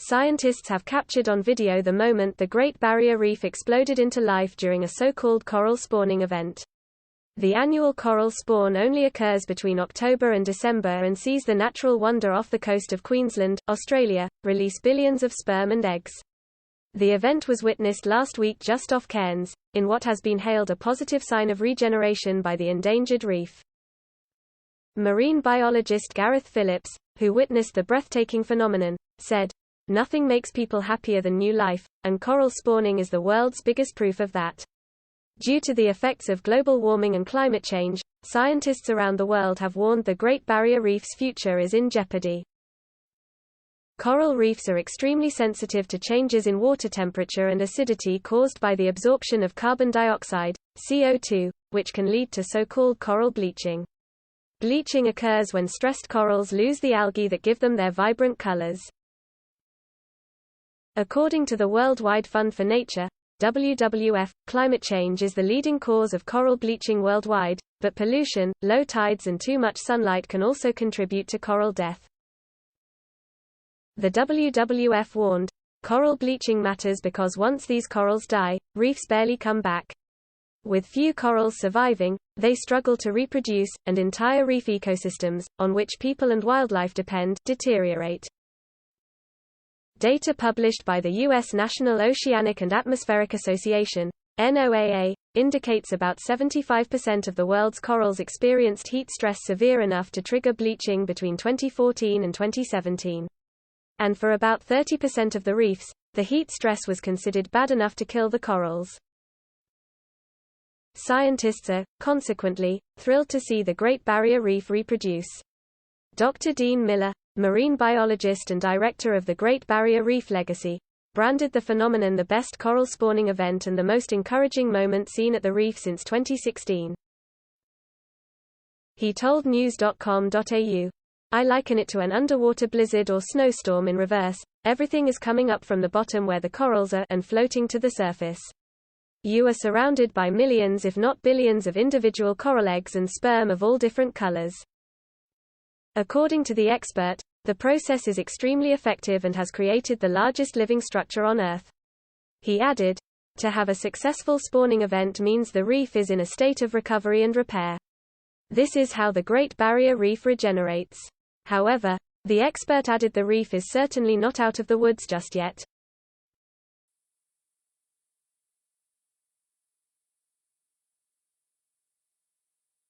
Scientists have captured on video the moment the Great Barrier Reef exploded into life during a so-called coral spawning event. The annual coral spawn only occurs between October and December and sees the natural wonder off the coast of Queensland, Australia, release billions of sperm and eggs. The event was witnessed last week just off Cairns, in what has been hailed a positive sign of regeneration by the endangered reef. Marine biologist Gareth Phillips, who witnessed the breathtaking phenomenon, said, "Nothing makes people happier than new life, and coral spawning is the world's biggest proof of that." Due to the effects of global warming and climate change, scientists around the world have warned the Great Barrier Reef's future is in jeopardy. Coral reefs are extremely sensitive to changes in water temperature and acidity caused by the absorption of carbon dioxide, CO2, which can lead to so-called coral bleaching. Bleaching occurs when stressed corals lose the algae that give them their vibrant colors. According to the Worldwide Fund for Nature, WWF, climate change is the leading cause of coral bleaching worldwide, but pollution, low tides and too much sunlight can also contribute to coral death. The WWF warned, "Coral bleaching matters because once these corals die, reefs barely come back. With few corals surviving, they struggle to reproduce, and entire reef ecosystems, on which people and wildlife depend, deteriorate." Data published by the U.S. National Oceanic and Atmospheric Association, NOAA, indicates about 75% of the world's corals experienced heat stress severe enough to trigger bleaching between 2014 and 2017. And for about 30% of the reefs, the heat stress was considered bad enough to kill the corals. Scientists are, consequently, thrilled to see the Great Barrier Reef reproduce. Dr. Dean Miller, marine biologist and director of the Great Barrier Reef Legacy, branded the phenomenon the best coral spawning event and the most encouraging moment seen at the reef since 2016. He told news.com.au, "I liken it to an underwater blizzard or snowstorm in reverse. Everything is coming up from the bottom where the corals are and floating to the surface. You are surrounded by millions if not billions of individual coral eggs and sperm of all different colors." According to the expert, the process is extremely effective and has created the largest living structure on Earth. He added, "To have a successful spawning event means the reef is in a state of recovery and repair. This is how the Great Barrier Reef regenerates." However, the expert added the reef is certainly not out of the woods just yet.